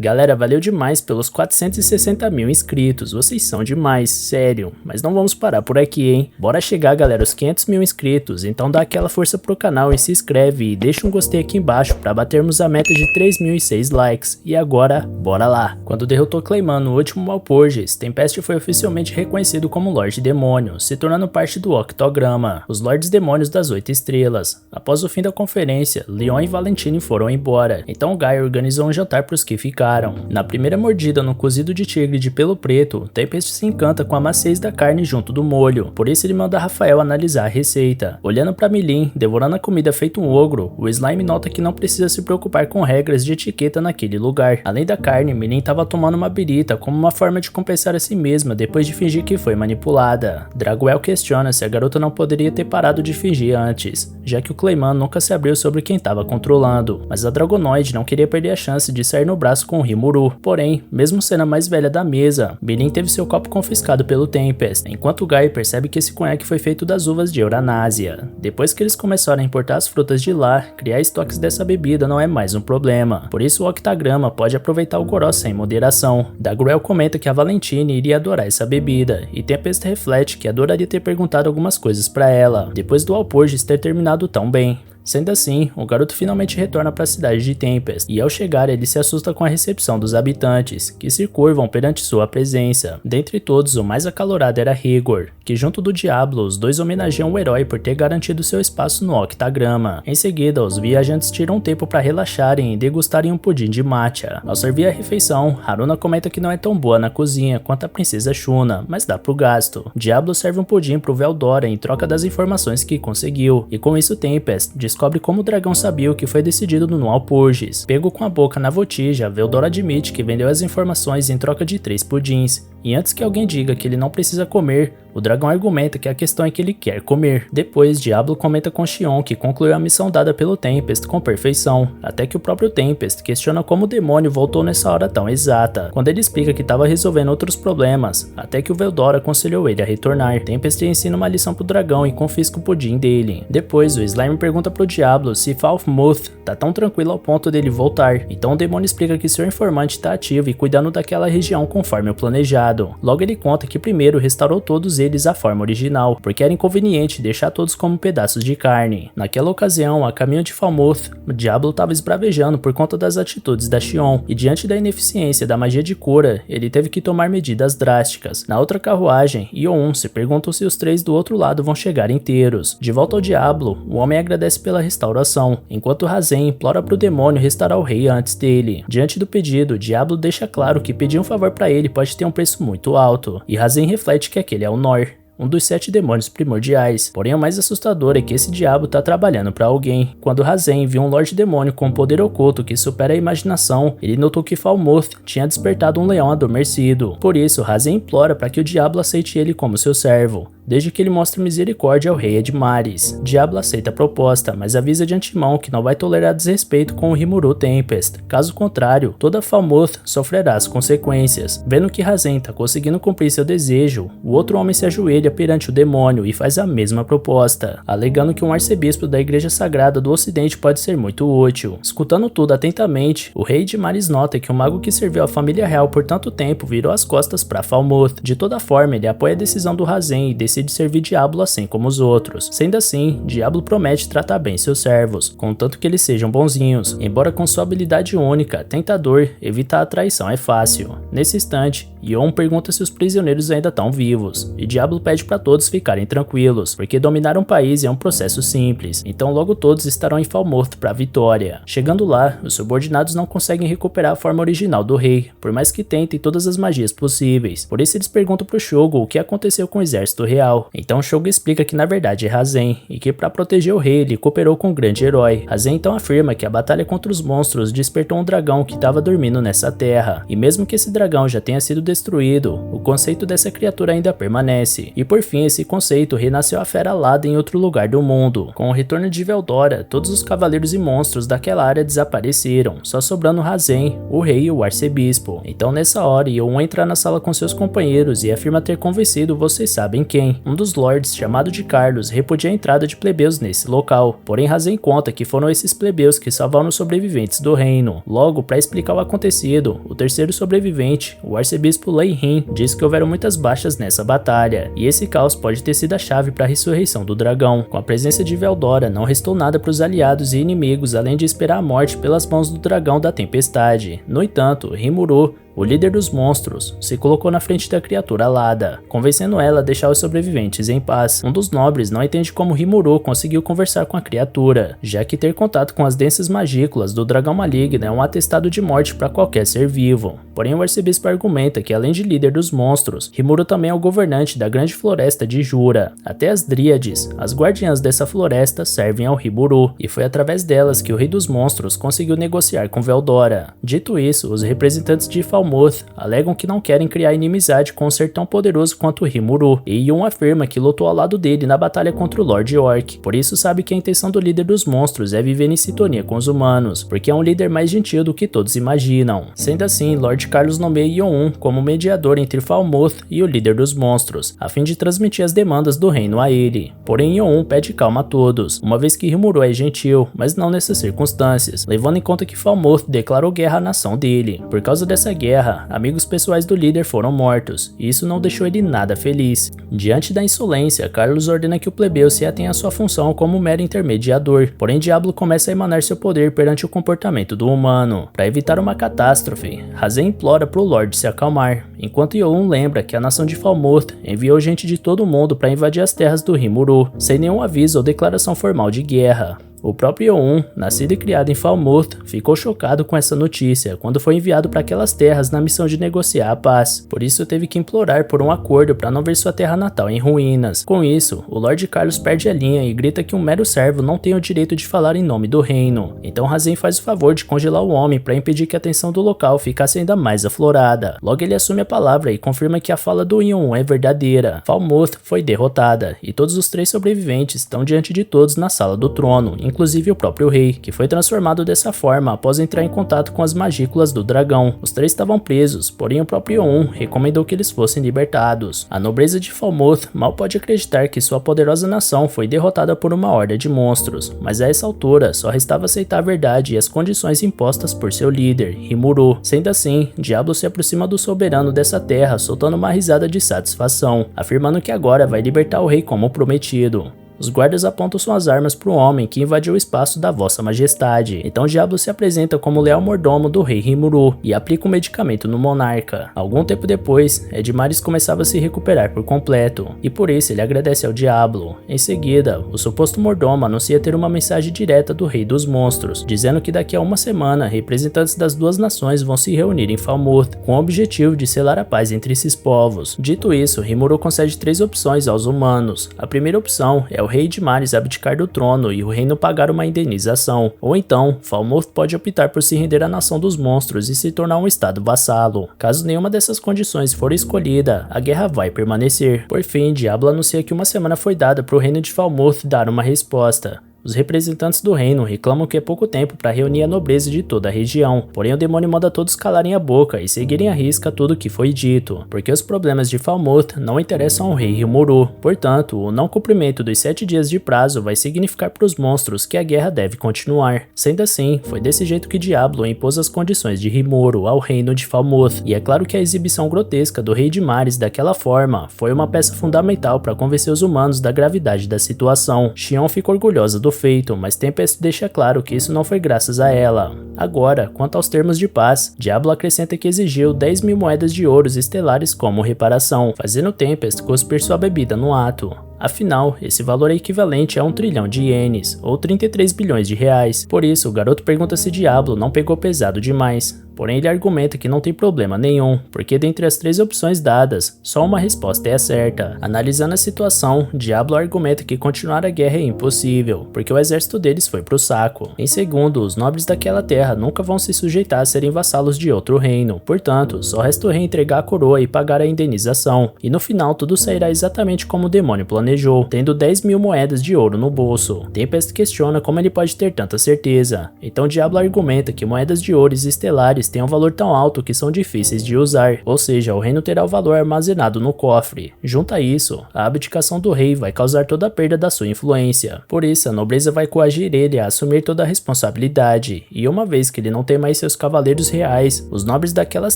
Galera, valeu demais pelos 460 mil inscritos, vocês são demais, sério. Mas não vamos parar por aqui, hein? Bora chegar, galera, aos 500 mil inscritos, então dá aquela força pro canal e se inscreve e deixa um gostei aqui embaixo pra batermos a meta de 3.006 likes. E agora, bora lá! Quando derrotou Clayman no último Walpurgis, Tempest foi oficialmente reconhecido como Lorde Demônio, se tornando parte do Octograma, os Lordes Demônios das 8 estrelas. Após o fim da conferência, Leon e Valentine foram embora, então Guy organizou um jantar para os que ficaram. Na primeira mordida no cozido de tigre de pelo preto, Tempest se encanta com a maciez da carne junto do molho, por isso ele manda Rafael analisar a receita. Olhando para Milin, devorando a comida feito um ogro, o Slime nota que não precisa se preocupar com regras de etiqueta naquele lugar. Além da carne, Milin estava tomando uma birita como uma forma de compensar a si mesma depois de fingir que foi manipulada. Draguel questiona se a garota não poderia ter parado de fingir antes, já que o Clayman nunca se abriu sobre quem estava controlando, mas a Dragonoid não queria perder a chance de sair no braço com o Rimuru. Porém, mesmo sendo a mais velha da mesa, Milin teve seu copo confiscado pelo Tempest, enquanto Guy percebe que esse conhaque foi feito das uvas de Euranásia. Depois que eles começaram a importar as frutas de lá, criar estoques dessa bebida não é mais um problema, por isso o Octagrama pode aproveitar o goró sem moderação. Dagruel comenta que a Valentine iria adorar essa bebida, e Tempest reflete que adoraria ter perguntado algumas coisas pra ela, depois do Walpurgis ter terminado tão bem. Sendo assim, o garoto finalmente retorna para a cidade de Tempest, e ao chegar ele se assusta com a recepção dos habitantes, que se curvam perante sua presença. Dentre todos, o mais acalorado era Rigor, que junto do Diablo, os dois homenageiam o herói por ter garantido seu espaço no Octagrama. Em seguida, os viajantes tiram um tempo para relaxarem e degustarem um pudim de matcha. Ao servir a refeição, Haruna comenta que não é tão boa na cozinha quanto a princesa Shuna, mas dá pro gasto. Diablo serve um pudim pro Veldora em troca das informações que conseguiu, e com isso Tempest descobre como o dragão sabia o que foi decidido no Walpurgis. Pego com a boca na botija, Veldora admite que vendeu as informações em troca de 3 pudins. E antes que alguém diga que ele não precisa comer, o dragão argumenta que a questão é que ele quer comer. Depois, Diablo comenta com Xion que concluiu a missão dada pelo Tempest com perfeição, até que o próprio Tempest questiona como o demônio voltou nessa hora tão exata, quando ele explica que estava resolvendo outros problemas, até que o Veldora aconselhou ele a retornar. Tempest ensina uma lição pro dragão e confisca o pudim dele. Depois, o Slime pergunta pro Diablo se Falfmuth tá tão tranquilo ao ponto dele voltar, então o demônio explica que seu informante tá ativo e cuidando daquela região conforme o planejado. Logo ele conta que primeiro restaurou todos eles à forma original, porque era inconveniente deixar todos como pedaços de carne. Naquela ocasião, a caminho de Falmouth, o Diablo estava esbravejando por conta das atitudes da Xion, e diante da ineficiência da magia de cura, ele teve que tomar medidas drásticas. Na outra carruagem, Ioun se pergunta se os 3 do outro lado vão chegar inteiros. De volta ao Diablo, o homem agradece pela restauração, enquanto Razen implora para o demônio restaurar o rei antes dele. Diante do pedido, Diablo deixa claro que pedir um favor para ele pode ter um preço muito alto, e Razen reflete que aquele é o Nor, um dos 7 demônios primordiais. Porém, o mais assustador é que esse diabo tá trabalhando para alguém. Quando Razen viu um Lorde Demônio com um poder oculto que supera a imaginação, ele notou que Falmouth tinha despertado um leão adormecido. Por isso, Razen implora para que o diabo aceite ele como seu servo, desde que ele mostre misericórdia ao rei Edmares. Diablo aceita a proposta, mas avisa de antemão que não vai tolerar desrespeito com o Rimuru Tempest. Caso contrário, toda Falmouth sofrerá as consequências. Vendo que Razen tá conseguindo cumprir seu desejo, o outro homem se ajoelha perante o demônio e faz a mesma proposta, alegando que um arcebispo da Igreja Sagrada do Ocidente pode ser muito útil. Escutando tudo atentamente, o rei Edmares nota que o mago que serviu a família real por tanto tempo virou as costas para Falmouth. De toda forma, ele apoia a decisão do Razen e decide servir Diablo assim como os outros. Sendo assim, Diablo promete tratar bem seus servos, contanto que eles sejam bonzinhos. Embora com sua habilidade única, Tentador, evitar a traição é fácil. Nesse instante, Ioun pergunta se os prisioneiros ainda estão vivos, e Diablo pede para todos ficarem tranquilos, porque dominar um país é um processo simples, então logo todos estarão em Falmouth para a vitória. Chegando lá, os subordinados não conseguem recuperar a forma original do rei, por mais que tentem todas as magias possíveis. Por isso eles perguntam pro Shogo o que aconteceu com o exército real. Então Shogo explica que na verdade é Razen, e que para proteger o rei ele cooperou com o grande herói. Razen então afirma que a batalha contra os monstros despertou um dragão que estava dormindo nessa terra, e mesmo que esse dragão já tenha sido destruído, o conceito dessa criatura ainda permanece. E por fim, esse conceito renasceu a fera alada em outro lugar do mundo. Com o retorno de Veldora, todos os cavaleiros e monstros daquela área desapareceram, só sobrando Razen, o rei e o arcebispo. Então nessa hora, Ioun entra na sala com seus companheiros e afirma ter convencido vocês sabem quem, Porém, um dos lords, chamado de Carlos, repudia a entrada de plebeus nesse local. Porém, Razem conta que foram esses plebeus que salvaram os sobreviventes do reino. Logo, para explicar o acontecido, o terceiro sobrevivente, o arcebispo Lei Rin, diz que houveram muitas baixas nessa batalha, e esse caos pode ter sido a chave para a ressurreição do dragão. Com a presença de Veldora, não restou nada para os aliados e inimigos além de esperar a morte pelas mãos do dragão da tempestade. No entanto, Rimuru, o líder dos monstros, se colocou na frente da criatura alada, convencendo ela a deixar os sobreviventes em paz. Um dos nobres não entende como Rimuru conseguiu conversar com a criatura, já que ter contato com as densas magículas do dragão maligno é um atestado de morte para qualquer ser vivo. Porém, o arcebispo argumenta que além de líder dos monstros, Rimuru também é o governante da grande floresta de Jura. Até as dríades, as guardiãs dessa floresta, servem ao Rimuru, e foi através delas que o rei dos monstros conseguiu negociar com Veldora. Dito isso, os representantes de Falmoth alegam que não querem criar inimizade com um ser tão poderoso quanto Rimuru, e Yun afirma que lutou ao lado dele na batalha contra o Lord Orc, por isso sabe que a intenção do líder dos monstros é viver em sintonia com os humanos, porque é um líder mais gentil do que todos imaginam. Sendo assim, Lord Carlos nomeia Yun como mediador entre Falmoth e o líder dos monstros, a fim de transmitir as demandas do reino a ele. Porém, Yun pede calma a todos, uma vez que Rimuru é gentil, mas não nessas circunstâncias, levando em conta que Falmoth declarou guerra à nação dele. Por causa dessa guerra, amigos pessoais do líder foram mortos, e isso não deixou ele nada feliz. Diante da insolência, Carlos ordena que o plebeu se atenha à sua função como mero intermediador, porém Diablo começa a emanar seu poder perante o comportamento do humano. Para evitar uma catástrofe, Razem implora para o Lorde se acalmar, enquanto Yolun lembra que a nação de Falmoth enviou gente de todo o mundo para invadir as terras do Rimuru, sem nenhum aviso ou declaração formal de guerra. O próprio Yolun, nascido e criado em Falmoth, ficou chocado com essa notícia quando foi enviado para aquelas terras na missão de negociar a paz. Por isso teve que implorar por um acordo para não ver sua terra natal em ruínas. Com isso, o Lord Carlos perde a linha e grita que um mero servo não tem o direito de falar em nome do reino. Então Razem faz o favor de congelar o homem para impedir que a tensão do local ficasse ainda mais aflorada. Logo ele assume a palavra e confirma que a fala do Yolun é verdadeira. Falmoth foi derrotada e todos os 3 sobreviventes estão diante de todos na sala do trono, inclusive o próprio rei, que foi transformado dessa forma após entrar em contato com as magículas do dragão. Os 3 estavam presos, porém o próprio Yolun recomendou que eles fossem libertados. A nobreza de Falmoth mal pode acreditar que sua poderosa nação foi derrotada por uma horda de monstros, mas a essa altura só restava aceitar a verdade e as condições impostas por seu líder, Rimuru. Sendo assim, Diablo se aproxima do soberano dessa terra soltando uma risada de satisfação, afirmando que agora vai libertar o rei como prometido. Os guardas apontam suas armas para o homem que invadiu o espaço da Vossa Majestade. Então Diablo se apresenta como leal mordomo do rei Rimuru e aplica um medicamento no monarca. Algum tempo depois, Edmaris começava a se recuperar por completo, e por isso ele agradece ao Diablo. Em seguida, o suposto mordomo anuncia ter uma mensagem direta do rei dos monstros, dizendo que daqui a uma semana, representantes das 2 nações vão se reunir em Falmoth, com o objetivo de selar a paz entre esses povos. Dito isso, Rimuru concede 3 opções aos humanos. A primeira opção é o rei Edmaris abdicar do trono e o reino pagar uma indenização, ou então, Falmoth pode optar por se render à nação dos monstros e se tornar um estado vassalo. Caso nenhuma dessas condições for escolhida, a guerra vai permanecer. Por fim, Diablo anuncia que uma semana foi dada para o reino de Falmoth dar uma resposta. Os representantes do reino reclamam que é pouco tempo para reunir a nobreza de toda a região, porém o demônio manda todos calarem a boca e seguirem à risca tudo o que foi dito, porque os problemas de Falmoth não interessam ao rei Rimuru. Portanto, o não cumprimento dos 7 dias de prazo vai significar para os monstros que a guerra deve continuar. Sendo assim, foi desse jeito que Diablo impôs as condições de Rimuru ao reino de Falmoth, e é claro que a exibição grotesca do rei Edmaris daquela forma foi uma peça fundamental para convencer os humanos da gravidade da situação. Xion fica orgulhosa do feito, mas Tempest deixa claro que isso não foi graças a ela. Agora, quanto aos termos de paz, Diablo acrescenta que exigiu 10.000 moedas de ouros estelares como reparação, fazendo Tempest cuspir sua bebida no ato. Afinal, esse valor é equivalente a 1 trilhão de ienes, ou 33 bilhões de reais. Por isso, o garoto pergunta se Diablo não pegou pesado demais. Porém, ele argumenta que não tem problema nenhum, porque dentre as 3 opções dadas, só uma resposta é a certa. Analisando a situação, Diablo argumenta que continuar a guerra é impossível, porque o exército deles foi pro saco. Em segundo, os nobres daquela terra nunca vão se sujeitar a serem vassalos de outro reino, portanto, só resta o rei entregar a coroa e pagar a indenização, e no final tudo sairá exatamente como o demônio planejou, tendo 10.000 moedas de ouro no bolso. Tempest questiona como ele pode ter tanta certeza, então Diablo argumenta que moedas de ouro estelares lunares têm um valor tão alto que são difíceis de usar, ou seja, o reino terá o valor armazenado no cofre. Junto a isso, a abdicação do rei vai causar toda a perda da sua influência. Por isso, a nobreza vai coagir ele a assumir toda a responsabilidade, e uma vez que ele não tem mais seus cavaleiros reais, os nobres daquelas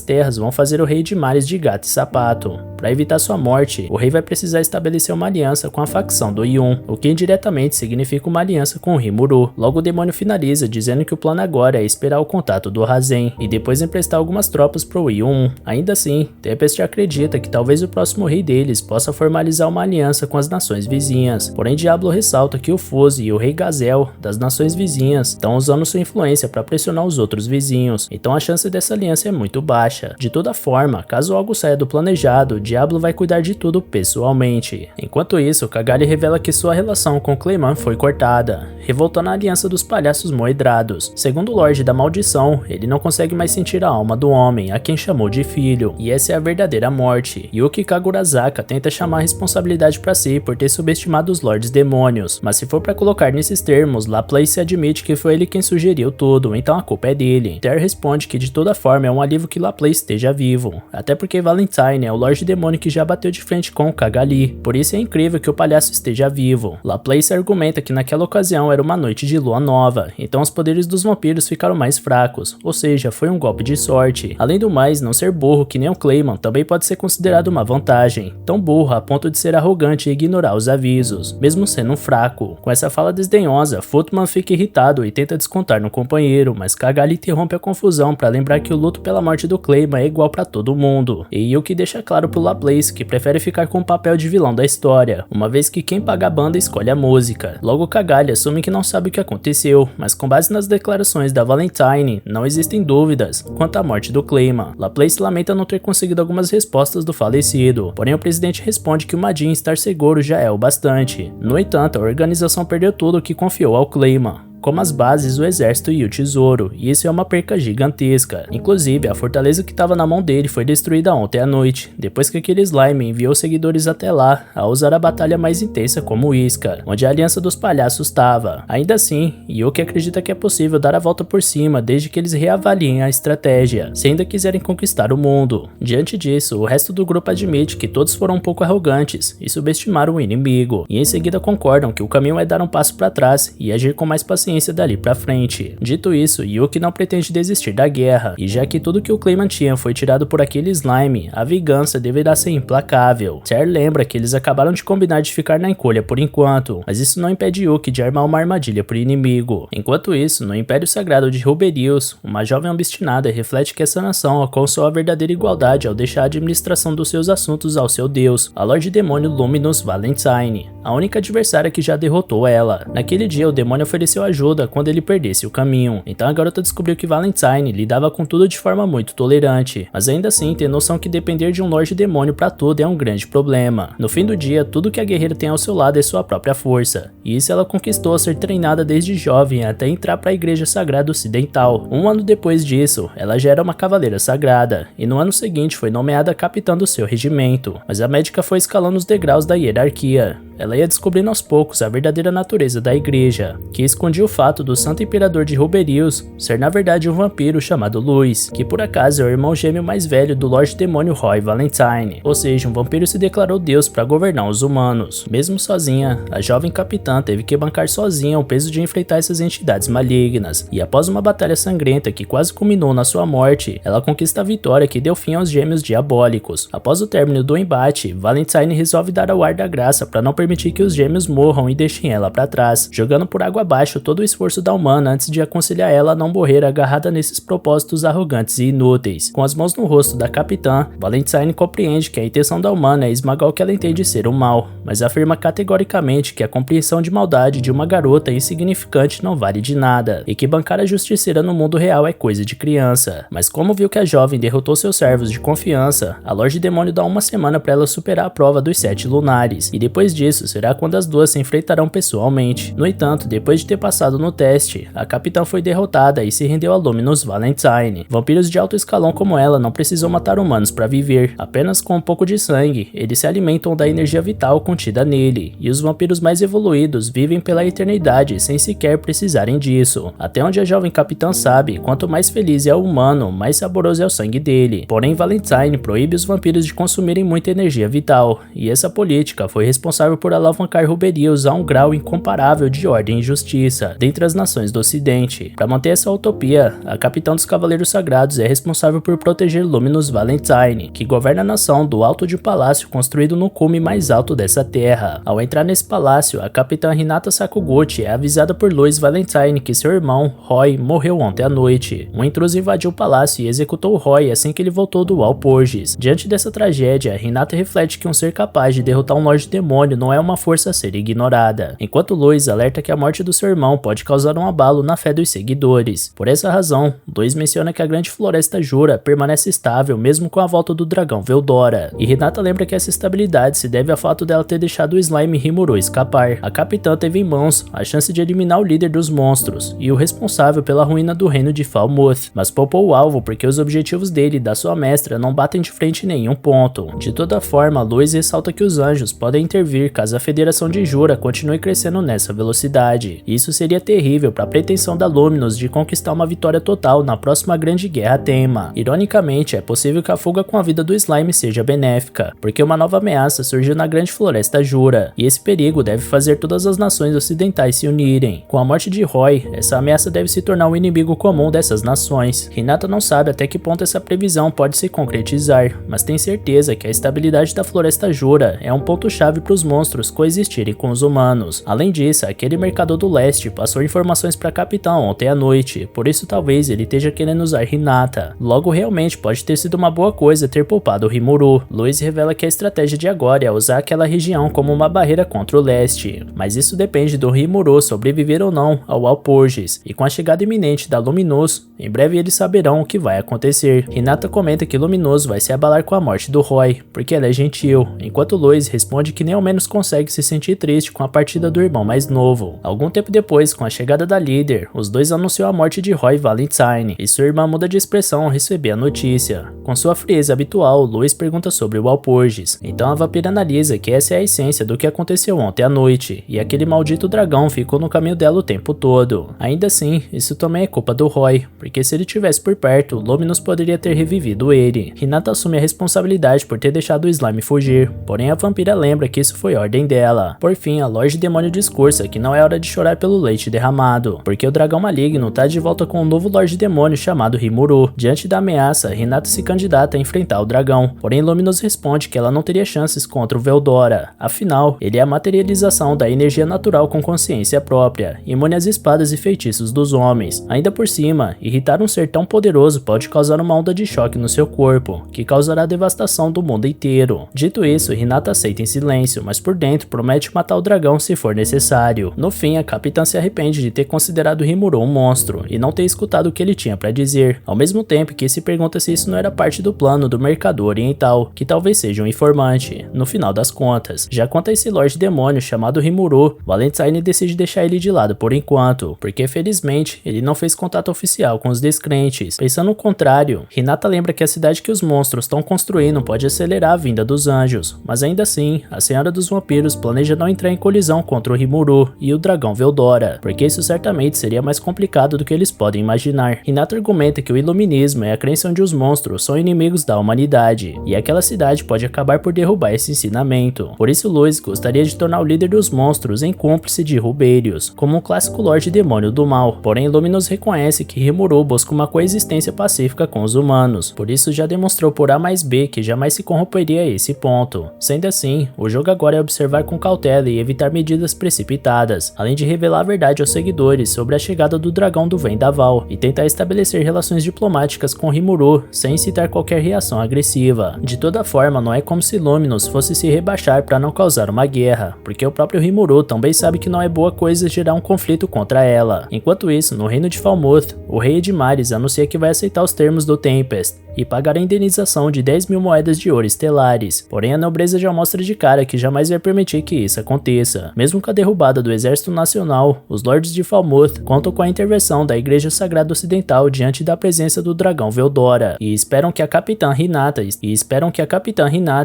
terras vão fazer o rei de mares de gato e sapato. Para evitar sua morte, o rei vai precisar estabelecer uma aliança com a facção do Yun, o que indiretamente significa uma aliança com o Rimuru. Logo o demônio finaliza dizendo que o plano agora é esperar o contato do Rasen e depois emprestar algumas tropas pro Yun. Ainda assim, Tempest acredita que talvez o próximo rei deles possa formalizar uma aliança com as nações vizinhas, porém Diablo ressalta que o Fuzzy e o rei Gazel das nações vizinhas estão usando sua influência para pressionar os outros vizinhos, então a chance dessa aliança é muito baixa. De toda forma, caso algo saia do planejado, Diablo vai cuidar de tudo pessoalmente. Enquanto isso, Cagalli revela que sua relação com Clayman foi cortada, revoltando a aliança dos palhaços moedrados. Segundo o Lorde da Maldição, ele não consegue mais sentir a alma do homem, a quem chamou de filho, e essa é a verdadeira morte. Yuki Kagurazaka tenta chamar a responsabilidade para si por ter subestimado os Lordes Demônios, mas se for para colocar nesses termos, Laplace admite que foi ele quem sugeriu tudo, então a culpa é dele. Ter responde que de toda forma é um alívio que Laplace esteja vivo, até porque Valentine é o Lorde Demônio que já bateu de frente com o Cagalli, por isso é incrível que o palhaço esteja vivo. Laplace argumenta que naquela ocasião era uma noite de lua nova, então os poderes dos vampiros ficaram mais fracos, ou seja, foi um golpe de sorte. Além do mais, não ser burro que nem o Clayman também pode ser considerado uma vantagem, tão burro a ponto de ser arrogante e ignorar os avisos, mesmo sendo um fraco. Com essa fala desdenhosa, Footman fica irritado e tenta descontar no companheiro, mas Cagalli interrompe a confusão para lembrar que o luto pela morte do Clayman é igual para todo mundo, e o que deixa claro pro Laplace que prefere ficar com o papel de vilão da história, uma vez que quem paga a banda escolhe a música. Logo Cagalli assume que não sabe o que aconteceu, mas com base nas declarações da Valentine, não existem dúvidas quanto à morte do Clayman. Laplace lamenta não ter conseguido algumas respostas do falecido, porém o presidente responde que o Madin estar seguro já é o bastante. No entanto, a organização perdeu tudo o que confiou ao Clayman, como as bases, o exército e o tesouro, e isso é uma perca gigantesca. Inclusive, a fortaleza que estava na mão dele foi destruída ontem à noite, depois que aquele slime enviou seguidores até lá, a usar a batalha mais intensa como isca, onde a aliança dos palhaços estava. Ainda assim, Yuki acredita que é possível dar a volta por cima desde que eles reavaliem a estratégia, se ainda quiserem conquistar o mundo. Diante disso, o resto do grupo admite que todos foram um pouco arrogantes e subestimaram o inimigo, e em seguida concordam que o caminho é dar um passo para trás e agir com mais paciência dali pra frente. Dito isso, Yuki não pretende desistir da guerra, e já que tudo que o Clayman tinha foi tirado por aquele slime, a vingança deverá ser implacável. Ser lembra que eles acabaram de combinar de ficar na encolha por enquanto, mas isso não impede Yuki de armar uma armadilha pro inimigo. Enquanto isso, no Império Sagrado de Ruberius, uma jovem obstinada reflete que essa nação alcançou a verdadeira igualdade ao deixar a administração dos seus assuntos ao seu deus, a Lorde Demônio Luminous Valentine, a única adversária que já derrotou ela. Naquele dia, o demônio ofereceu ajuda quando ele perdesse o caminho, então a garota descobriu que Valentine lidava com tudo de forma muito tolerante, mas ainda assim tem noção que depender de um Lorde Demônio pra tudo é um grande problema. No fim do dia, tudo que a guerreira tem ao seu lado é sua própria força, e isso ela conquistou a ser treinada desde jovem até entrar para a Igreja Sagrada Ocidental. Um ano depois disso, ela já era uma cavaleira sagrada, e no ano seguinte foi nomeada capitã do seu regimento, mas a médica foi escalando os degraus da hierarquia. Ela ia descobrindo aos poucos a verdadeira natureza da igreja, que escondia o fato do Santo Imperador de Ruberius ser na verdade um vampiro chamado Luis, que por acaso é o irmão gêmeo mais velho do Lorde Demônio Roy Valentine, ou seja, um vampiro se declarou Deus para governar os humanos. Mesmo sozinha, a jovem capitã teve que bancar sozinha o peso de enfrentar essas entidades malignas, e após uma batalha sangrenta que quase culminou na sua morte, ela conquista a vitória que deu fim aos gêmeos diabólicos. Após o término do embate, Valentine resolve dar ao ar da graça para não permitir que os gêmeos morram e deixem ela para trás, jogando por água abaixo todo o esforço da humana antes de aconselhar ela a não morrer agarrada nesses propósitos arrogantes e inúteis. Com as mãos no rosto da capitã, Valentine compreende que a intenção da humana é esmagar o que ela entende ser o mal, mas afirma categoricamente que a compreensão de maldade de uma garota insignificante não vale de nada, e que bancar a justiceira no mundo real é coisa de criança. Mas como viu que a jovem derrotou seus servos de confiança, a Lorde Demônio dá uma semana para ela superar a prova dos 7 lunares, e depois disso disso será quando as duas se enfrentarão pessoalmente. No entanto, depois de ter passado no teste, a capitã foi derrotada e se rendeu a Luminous Valentine. Vampiros de alto escalão como ela não precisam matar humanos para viver. Apenas com um pouco de sangue, eles se alimentam da energia vital contida nele, e os vampiros mais evoluídos vivem pela eternidade sem sequer precisarem disso. Até onde a jovem capitã sabe, quanto mais feliz é o humano, mais saboroso é o sangue dele. Porém, Valentine proíbe os vampiros de consumirem muita energia vital, e essa política foi responsável por alavancar Ruberius a um grau incomparável de ordem e justiça dentre as nações do ocidente. Para manter essa utopia, a capitã dos Cavaleiros Sagrados é responsável por proteger Luminous Valentine, que governa a nação do alto de um palácio construído no cume mais alto dessa terra. Ao entrar nesse palácio, a capitã Hinata Sakuguchi é avisada por Louis Valentine que seu irmão, Roy, morreu ontem à noite. Um intruso invadiu o palácio e executou Roy assim que ele voltou do Walpurgis. Diante dessa tragédia, Hinata reflete que um ser capaz de derrotar um Lorde Demônio não é uma força a ser ignorada, enquanto Louis alerta que a morte do seu irmão pode causar um abalo na fé dos seguidores. Por essa razão, Louis menciona que a Grande Floresta Jura permanece estável mesmo com a volta do dragão Veldora, e Hinata lembra que essa estabilidade se deve ao fato dela ter deixado o Slime Rimuru escapar. A capitã teve em mãos a chance de eliminar o líder dos monstros e o responsável pela ruína do reino de Falmouth, mas poupou o alvo porque os objetivos dele e da sua mestra não batem de frente em nenhum ponto. De toda forma, Louis ressalta que os anjos podem intervir caso a Federação de Jura continue crescendo nessa velocidade. Isso seria terrível para a pretensão da Luminous de conquistar uma vitória total na próxima grande guerra tema. Ironicamente, é possível que a fuga com a vida do Slime seja benéfica, porque uma nova ameaça surgiu na Grande Floresta Jura, e esse perigo deve fazer todas as nações ocidentais se unirem. Com a morte de Roy, essa ameaça deve se tornar um inimigo comum dessas nações. Hinata não sabe até que ponto essa previsão pode se concretizar, mas tem certeza que a estabilidade da Floresta Jura é um ponto-chave para os monstros coexistirem com os humanos. Além disso, aquele mercador do leste passou informações para a capitã ontem à noite, por isso talvez ele esteja querendo usar Hinata. Logo, realmente pode ter sido uma boa coisa ter poupado o Rimuru. Louis revela que a estratégia de agora é usar aquela região como uma barreira contra o leste, mas isso depende do Rimuru sobreviver ou não ao Walpurgis, e com a chegada iminente da Luminous, em breve eles saberão o que vai acontecer. Hinata comenta que Luminous vai se abalar com a morte do Roy, porque ela é gentil, enquanto Louis responde que nem ao menos consegue se sentir triste com a partida do irmão mais novo. Algum tempo depois, com a chegada da líder, os dois anunciam a morte de Roy Valentine, e sua irmã muda de expressão ao receber a notícia. Com sua frieza habitual, Louis pergunta sobre o Walpurgis, então a vampira analisa que essa é a essência do que aconteceu ontem à noite, e aquele maldito dragão ficou no caminho dela o tempo todo. Ainda assim, isso também é culpa do Roy, porque se ele estivesse por perto, Luminous poderia ter revivido ele. Hinata assume a responsabilidade por ter deixado o Slime fugir, porém a vampira lembra que isso foi ordem dela. Por fim, a Lorde Demônio discursa que não é hora de chorar pelo leite derramado, porque o dragão maligno tá de volta com um novo Lorde Demônio chamado Rimuru. Diante da ameaça, Hinata se candidata a enfrentar o dragão, porém Luminous responde que ela não teria chances contra o Veldora, afinal, ele é a materialização da energia natural com consciência própria, imune às espadas e feitiços dos homens. Ainda por cima, irritar um ser tão poderoso pode causar uma onda de choque no seu corpo, que causará a devastação do mundo inteiro. Dito isso, Hinata aceita em silêncio, mas por dentro promete matar o dragão se for necessário. No fim, a capitã se arrepende de ter considerado Rimuru um monstro, e não ter escutado o que ele tinha para dizer, ao mesmo tempo que se pergunta se isso não era parte do plano do mercador oriental, que talvez seja um informante, no final das contas. Já quanto a esse Lorde Demônio chamado Rimuru, Valentine decide deixar ele de lado por enquanto, porque felizmente ele não fez contato oficial com os descrentes. Pensando o contrário, Hinata lembra que a cidade que os monstros estão construindo pode acelerar a vinda dos anjos, mas ainda assim, a Senhora dos Vampiros planeja não entrar em colisão contra o Rimuru e o dragão Veldora, porque isso certamente seria mais complicado do que eles podem imaginar. Hinata argumenta que o iluminismo é a crença onde os monstros são inimigos da humanidade, e aquela cidade pode acabar por derrubar esse ensinamento. Por isso Louis gostaria de tornar o líder dos monstros em cúmplice de Ruberius, como um clássico Lorde Demônio do Mal. Porém, Luminous reconhece que Rimuru busca uma coexistência pacífica com os humanos, por isso já demonstrou por A mais B que jamais se corromperia a esse ponto. Sendo assim, o jogo agora é observar com cautela e evitar medidas precipitadas, além de revelar a verdade aos seguidores sobre a chegada do dragão do Vendaval e tentar estabelecer relações diplomáticas com Rimuru sem incitar qualquer reação agressiva. De toda forma, não é como se Luminous fosse se rebaixar para não causar uma guerra, porque o próprio Rimuru também sabe que não é boa coisa gerar um conflito contra ela. Enquanto isso, no reino de Falmouth, o rei Edmares anuncia que vai aceitar os termos do Tempest e pagar a indenização de 10.000 moedas de ouro estelares. Porém, a nobreza já mostra de cara que jamais vai fazer permitir que isso aconteça. Mesmo com a derrubada do Exército Nacional, os Lordes de Falmouth contam com a intervenção da Igreja Sagrada Ocidental diante da presença do dragão Veldora e esperam que a Capitã Hinata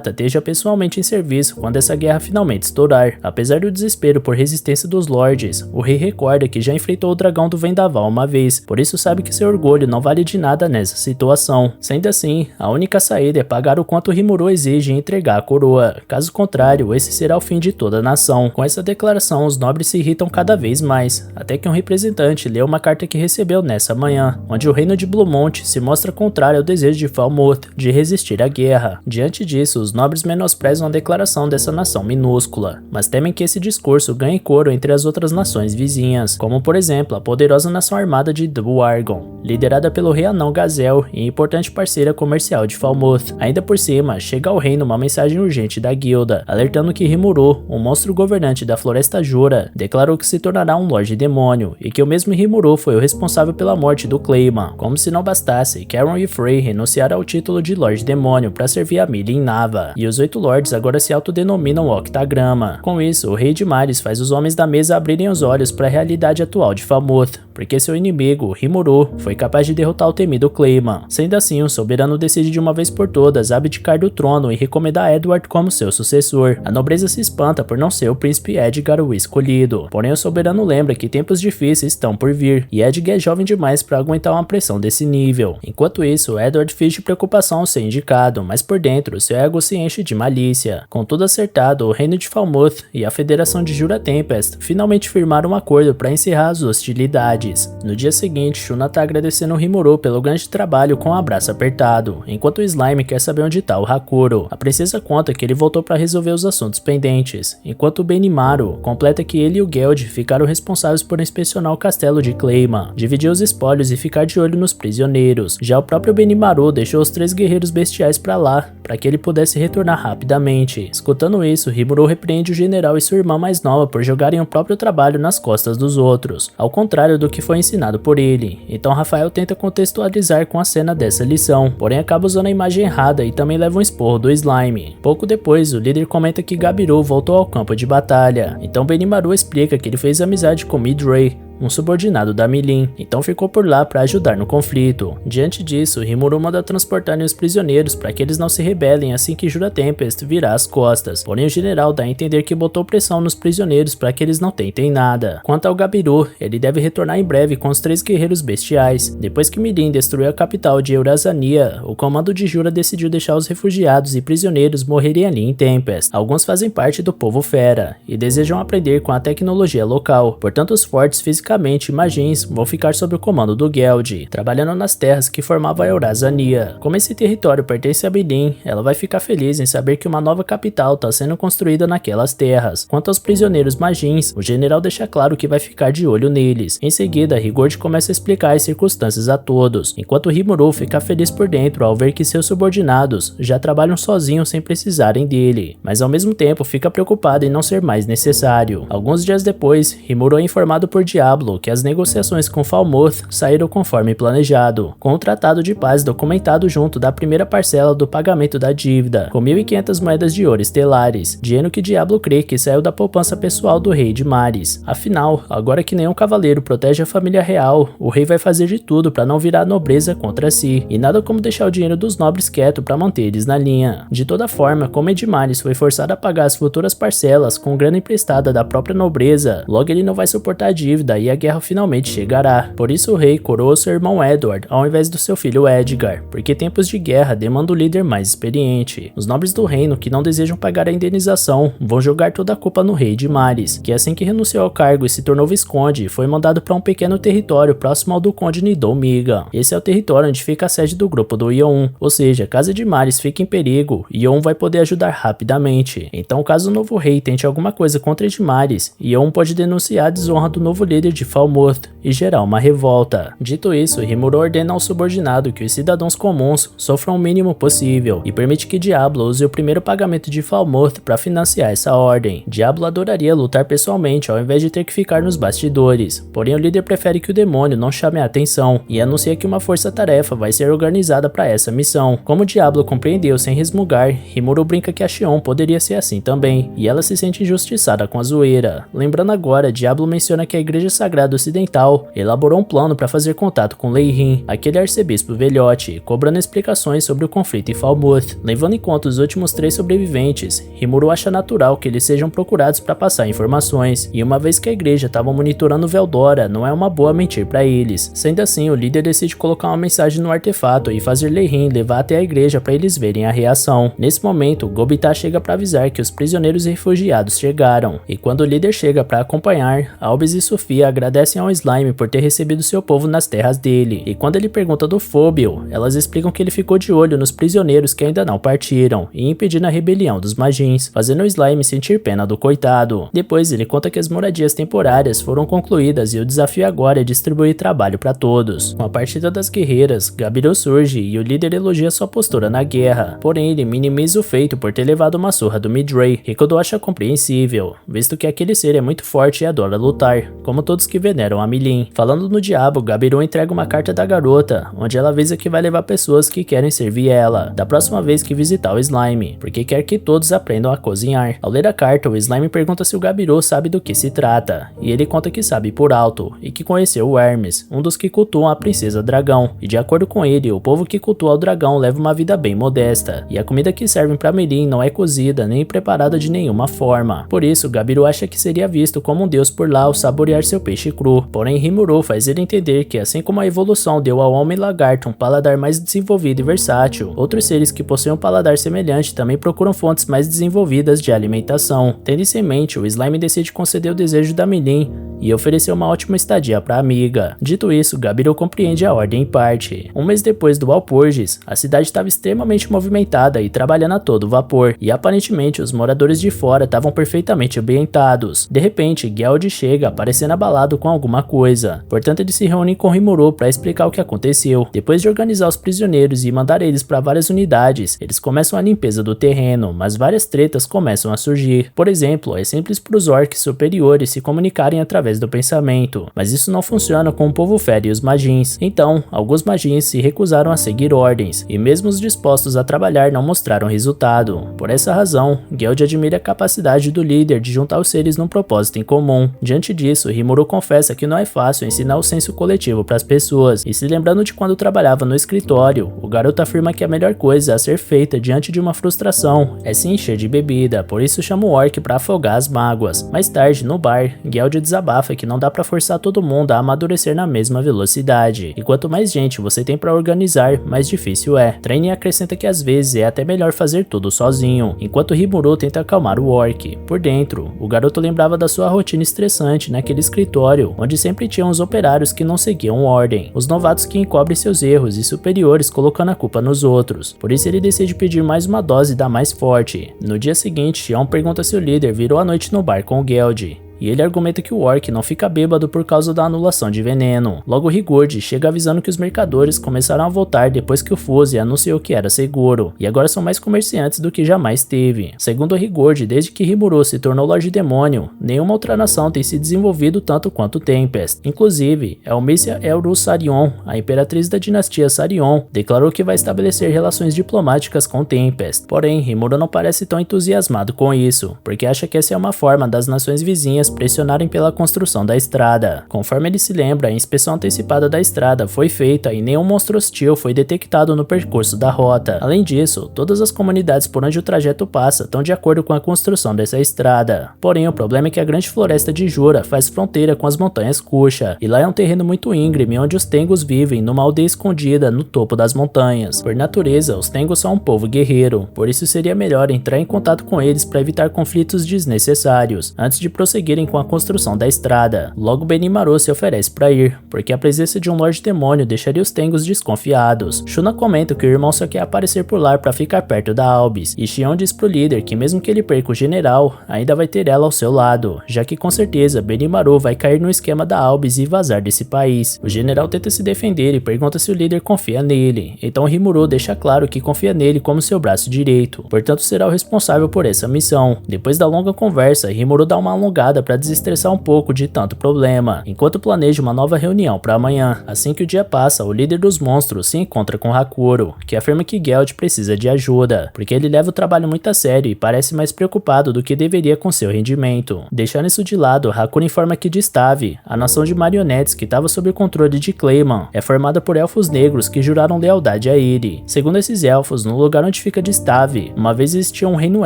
esteja pessoalmente em serviço quando essa guerra finalmente estourar. Apesar do desespero por resistência dos Lordes, o rei recorda que já enfrentou o dragão do Vendaval uma vez, por isso sabe que seu orgulho não vale de nada nessa situação. Sendo assim, a única saída é pagar o quanto Rimuru exige e entregar a coroa. Caso contrário, esse será o fim de toda a nação. Com essa declaração, os nobres se irritam cada vez mais, até que um representante lê uma carta que recebeu nessa manhã, onde o reino de Bluemont se mostra contrário ao desejo de Falmouth de resistir à guerra. Diante disso, os nobres menosprezam a declaração dessa nação minúscula, mas temem que esse discurso ganhe coro entre as outras nações vizinhas, como por exemplo a poderosa nação armada de Dwargon, liderada pelo rei anão Gazel e importante parceira comercial de Falmouth. Ainda por cima, chega ao reino uma mensagem urgente da guilda, alertando que Rimuru, o monstro governante da Floresta Jura, declarou que se tornará um Lorde Demônio, e que o mesmo Rimuru foi o responsável pela morte do Clayman. Como se não bastasse, Caron e Frey renunciaram ao título de Lorde Demônio para servir a Millie em Nava, e os 8 Lords agora se autodenominam Octagrama. Com isso, o rei de Mares faz os homens da mesa abrirem os olhos para a realidade atual de Falmouth, porque seu inimigo, Rimuru, foi capaz de derrotar o temido Clayman. Sendo assim, o soberano decide de uma vez por todas abdicar do trono e recomendar Edward como seu sucessor. A nobreza se espanta por não ser o príncipe Edgar o escolhido, porém o soberano lembra que tempos difíceis estão por vir, e Edgar é jovem demais para aguentar uma pressão desse nível. Enquanto isso, Edward finge preocupação ao ser indicado, mas por dentro, seu ego se enche de malícia. Com tudo acertado, o reino de Falmouth e a Federação de Jura Tempest finalmente firmaram um acordo para encerrar as hostilidades. No dia seguinte, Shuna tá agradecendo o Rimuru pelo grande trabalho com um abraço apertado, enquanto o Slime quer saber onde tá o Hakuro. A princesa conta que ele voltou para resolver os assuntos pendentes, enquanto o Benimaru completa que ele e o Geld ficaram responsáveis por inspecionar o castelo de Clayman, dividir os espólios e ficar de olho nos prisioneiros. Já o próprio Benimaru deixou os 3 guerreiros bestiais para lá, para que ele pudesse retornar rapidamente. Escutando isso, Rimuru repreende o general e sua irmã mais nova por jogarem o próprio trabalho nas costas dos outros, ao contrário do que foi ensinado por ele. Então Rafael tenta contextualizar com a cena dessa lição, porém acaba usando a imagem errada e também leva um esporro do Slime. Pouco depois, o líder comenta que Gabiru voltou ao campo de batalha, então Benimaru explica que ele fez amizade com Midray, um subordinado da Milin, então ficou por lá para ajudar no conflito. Diante disso, Rimuru manda transportarem os prisioneiros para que eles não se rebelem assim que Jura Tempest virar as costas, porém o general dá a entender que botou pressão nos prisioneiros para que eles não tentem nada. Quanto ao Gabiru, ele deve retornar em breve com os 3 guerreiros bestiais. Depois que Milin destruiu a capital de Eurasania, o comando de Jura decidiu deixar os refugiados e prisioneiros morrerem ali em Tempest. Alguns fazem parte do povo fera e desejam aprender com a tecnologia local, portanto os fortes fisicamente Magins vão ficar sob o comando do Geld, trabalhando nas terras que formavam a Eurasania. Como esse território pertence a Milin, ela vai ficar feliz em saber que uma nova capital está sendo construída naquelas terras. Quanto aos prisioneiros Magins, o general deixa claro que vai ficar de olho neles. Em seguida, Rigord começa a explicar as circunstâncias a todos, enquanto Rimuru fica feliz por dentro ao ver que seus subordinados já trabalham sozinhos sem precisarem dele, mas ao mesmo tempo fica preocupado em não ser mais necessário. Alguns dias depois, Rimuru é informado por Diablo que as negociações com Falmouth saíram conforme planejado, com o tratado de paz documentado junto da primeira parcela do pagamento da dívida, com 1.500 moedas de ouro estelares, dinheiro que Diablo crê que saiu da poupança pessoal do rei de Mares. Afinal, agora que nenhum cavaleiro protege a família real, o rei vai fazer de tudo para não virar a nobreza contra si, e nada como deixar o dinheiro dos nobres quieto para manter eles na linha. De toda forma, como Edmares foi forçado a pagar as futuras parcelas com grana emprestada da própria nobreza, logo ele não vai suportar a dívida e a guerra finalmente chegará. Por isso o rei coroou seu irmão Edward ao invés do seu filho Edgar, porque tempos de guerra demandam um líder mais experiente. Os nobres do reino que não desejam pagar a indenização vão jogar toda a culpa no rei de Mares, que assim que renunciou ao cargo e se tornou visconde, foi mandado para um pequeno território próximo ao do conde Nidou Miga. Esse é o território onde fica a sede do grupo do Yoon, ou seja, caso Edmares fique em perigo, Yoon vai poder ajudar rapidamente. Então caso o novo rei tente alguma coisa contra Edmares, Yoon pode denunciar a desonra do novo líder de Falmouth e gerar uma revolta. Dito isso, Rimuru ordena ao subordinado que os cidadãos comuns sofram o mínimo possível e permite que Diablo use o primeiro pagamento de Falmouth para financiar essa ordem. Diablo adoraria lutar pessoalmente ao invés de ter que ficar nos bastidores, porém o líder prefere que o demônio não chame a atenção e anuncia que uma força-tarefa vai ser organizada para essa missão. Como Diablo compreendeu sem resmungar, Rimuru brinca que a Xion poderia ser assim também, e ela se sente injustiçada com a zoeira. Lembrando agora, Diablo menciona que a Igreja Sagrada Ocidental elaborou um plano para fazer contato com Lei Rin, aquele arcebispo velhote, cobrando explicações sobre o conflito em Falmouth. Levando em conta os últimos 3 sobreviventes, Rimuru acha natural que eles sejam procurados para passar informações, e uma vez que a igreja estava monitorando Veldora, não é uma boa mentir para eles. Sendo assim, o líder decide colocar uma mensagem no artefato e fazer Lei Rin levar até a igreja para eles verem a reação. Nesse momento, Gobita chega para avisar que os prisioneiros e refugiados chegaram, e quando o líder chega para acompanhar, Albus e Sofia agradecem ao Slime por ter recebido seu povo nas terras dele, e quando ele pergunta do Phobio, elas explicam que ele ficou de olho nos prisioneiros que ainda não partiram, e impedindo a rebelião dos Magins, fazendo o Slime sentir pena do coitado. Depois ele conta que as moradias temporárias foram concluídas e o desafio agora é distribuir trabalho para todos. Com a partida das guerreiras, Gabiroe surge e o líder elogia sua postura na guerra, porém ele minimiza o feito por ter levado uma surra do Midray. Rikudo acha compreensível, visto que aquele ser é muito forte e adora lutar, como todos que veneram a Milin. Falando no diabo, Gabiroe entrega uma carta da garota, onde ela avisa que vai levar pessoas que querem servir ela, da próxima vez que visitar o Slime, porque quer que todos aprendam a cozinhar. Ao ler a carta, o Slime pergunta se o Gabiroe sabe do que se trata, e ele conta que sabe por alto, e que conheceu o Hermes, um dos que cultuam a princesa dragão, e de acordo com ele, o povo que cultua o dragão leva uma vida bem modesta, e a comida que servem para Milin não é cozida nem preparada de nenhuma forma. Por isso, Gabiroe acha que seria visto como um deus por lá ao saborear seu peixe cru, porém Rimuru faz ele entender que assim como a evolução deu ao homem lagarto um paladar mais desenvolvido e versátil, outros seres que possuem um paladar semelhante também procuram fontes mais desenvolvidas de alimentação. Tendo isso em mente, o Slime decide conceder o desejo da Milin e ofereceu uma ótima estadia para a amiga. Dito isso, Gabiroe compreende a ordem em parte. Um mês depois do Walpurgis, a cidade estava extremamente movimentada e trabalhando a todo vapor, e aparentemente os moradores de fora estavam perfeitamente ambientados. De repente, Geld chega parecendo abalado com alguma coisa, portanto eles se reúnem com Rimuru para explicar o que aconteceu. Depois de organizar os prisioneiros e mandar eles para várias unidades, eles começam a limpeza do terreno, mas várias tretas começam a surgir. Por exemplo, é simples para os orcs superiores se comunicarem através do pensamento, mas isso não funciona com o povo fera e os magins. Então, alguns magins se recusaram a seguir ordens, e mesmo os dispostos a trabalhar não mostraram resultado. Por essa razão, Geld admira a capacidade do líder de juntar os seres num propósito em comum. Diante disso, Rimuru confessa que não é fácil ensinar o senso coletivo para as pessoas, e se lembrando de quando trabalhava no escritório, o garoto afirma que a melhor coisa a ser feita diante de uma frustração é se encher de bebida, por isso chama o orc para afogar as mágoas. Mais tarde, no bar, Geld desabafa que não dá para forçar todo mundo a amadurecer na mesma velocidade, e quanto mais gente você tem para organizar, mais difícil é. Traine acrescenta que às vezes é até melhor fazer tudo sozinho, enquanto Rimuru tenta acalmar o orc. Por dentro, o garoto lembrava da sua rotina estressante naquele escritório, onde sempre tinham os operários que não seguiam ordem, os novatos que encobrem seus erros e superiores colocando a culpa nos outros. Por isso ele decide pedir mais uma dose da mais forte. No dia seguinte, Xion pergunta se o líder virou a noite no bar com o Geld, e ele argumenta que o orc não fica bêbado por causa da anulação de veneno. Logo Rigurd chega avisando que os mercadores começaram a voltar depois que o Fuse anunciou que era seguro, e agora são mais comerciantes do que jamais teve. Segundo Rigurd, desde que Rimuru se tornou Lorde Demônio, nenhuma outra nação tem se desenvolvido tanto quanto Tempest. Inclusive, Elmícia Elrus Sarion, a imperatriz da dinastia Sarion, declarou que vai estabelecer relações diplomáticas com Tempest. Porém, Rimuru não parece tão entusiasmado com isso, porque acha que essa é uma forma das nações vizinhas pressionarem pela construção da estrada. Conforme ele se lembra, a inspeção antecipada da estrada foi feita e nenhum monstro hostil foi detectado no percurso da rota. Além disso, todas as comunidades por onde o trajeto passa estão de acordo com a construção dessa estrada. Porém, o problema é que a grande floresta de Jura faz fronteira com as montanhas Kusha, e lá é um terreno muito íngreme onde os Tengus vivem numa aldeia escondida no topo das montanhas. Por natureza, os Tengus são um povo guerreiro, por isso seria melhor entrar em contato com eles para evitar conflitos desnecessários, antes de prosseguir prosseguirem com a construção da estrada. Logo Benimaru se oferece para ir, porque a presença de um Lorde Demônio deixaria os Tengus desconfiados. Shuna comenta que o irmão só quer aparecer por lá para ficar perto da Albis, e Xion diz pro líder que mesmo que ele perca o general, ainda vai ter ela ao seu lado, já que com certeza Benimaru vai cair no esquema da Albis e vazar desse país. O general tenta se defender e pergunta se o líder confia nele, então Rimuru deixa claro que confia nele como seu braço direito, portanto será o responsável por essa missão. Depois da longa conversa, Rimuru dá uma alongada para desestressar um pouco de tanto problema, enquanto planeja uma nova reunião para amanhã. Assim que o dia passa, o líder dos monstros se encontra com Hakuro, que afirma que Geld precisa de ajuda, porque ele leva o trabalho muito a sério e parece mais preocupado do que deveria com seu rendimento. Deixando isso de lado, Hakuro informa que Distave, a nação de marionetes que estava sob o controle de Clayman, é formada por elfos negros que juraram lealdade a ele. Segundo esses elfos, no lugar onde fica Distave, uma vez existia um reino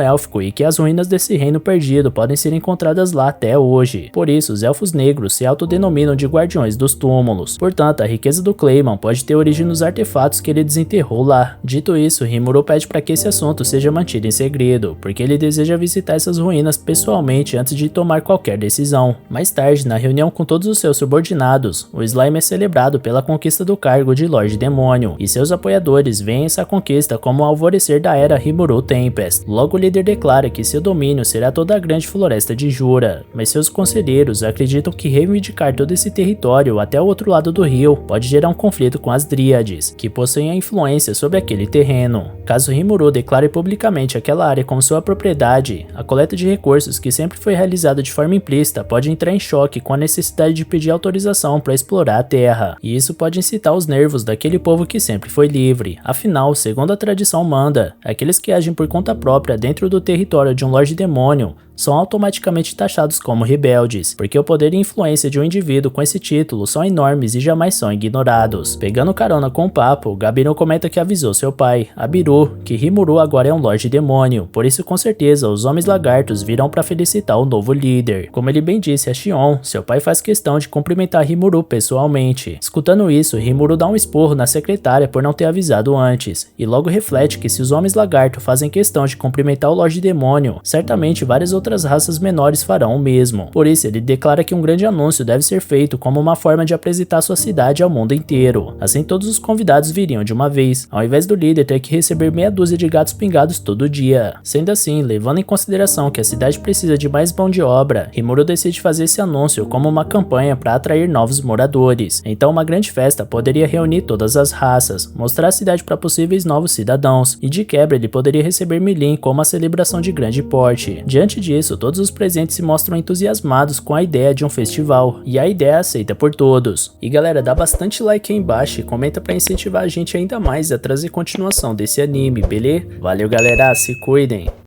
élfico e que as ruínas desse reino perdido podem ser encontradas lá até hoje. Por isso, os elfos negros se autodenominam de guardiões dos túmulos. Portanto, a riqueza do Clayman pode ter origem nos artefatos que ele desenterrou lá. Dito isso, Rimuru pede para que esse assunto seja mantido em segredo, porque ele deseja visitar essas ruínas pessoalmente antes de tomar qualquer decisão. Mais tarde, na reunião com todos os seus subordinados, o Slime é celebrado pela conquista do cargo de Lorde Demônio, e seus apoiadores veem essa conquista como o alvorecer da era Rimuru Tempest. Logo o líder declara que seu domínio será toda a grande floresta de Jura, mas seus conselheiros acreditam que reivindicar todo esse território até o outro lado do rio pode gerar um conflito com as Dríades, que possuem a influência sobre aquele terreno. Caso Rimuru declare publicamente aquela área como sua propriedade, a coleta de recursos que sempre foi realizada de forma implícita pode entrar em choque com a necessidade de pedir autorização para explorar a terra, e isso pode incitar os nervos daquele povo que sempre foi livre. Afinal, segundo a tradição manda, aqueles que agem por conta própria dentro do território de um Lorde Demônio são automaticamente taxados como rebeldes, porque o poder e influência de um indivíduo com esse título são enormes e jamais são ignorados. Pegando carona com o papo, Gabiru comenta que avisou seu pai, Abiru, que Rimuru agora é um Lorde Demônio, por isso com certeza os Homens Lagartos virão para felicitar o novo líder. Como ele bem disse a Xion, seu pai faz questão de cumprimentar Rimuru pessoalmente. Escutando isso, Rimuru dá um esporro na secretária por não ter avisado antes, e logo reflete que se os Homens Lagarto fazem questão de cumprimentar o Lorde Demônio, certamente várias outras raças menores farão o mesmo. Por isso, ele declara que um grande anúncio deve ser feito como uma forma de apresentar sua cidade ao mundo inteiro. Assim, todos os convidados viriam de uma vez, ao invés do líder ter que receber meia dúzia de gatos pingados todo dia. Sendo assim, levando em consideração que a cidade precisa de mais mão de obra, Rimuru decide fazer esse anúncio como uma campanha para atrair novos moradores. Então, uma grande festa poderia reunir todas as raças, mostrar a cidade para possíveis novos cidadãos, e de quebra ele poderia receber Milin como uma celebração de grande porte. Diante disso, todos os presentes se mostram entusiasmados com a ideia de um festival, e a ideia é aceita por todos. E galera, dá bastante like aí embaixo e comenta pra incentivar a gente ainda mais a trazer continuação desse anime, beleza? Valeu galera, se cuidem!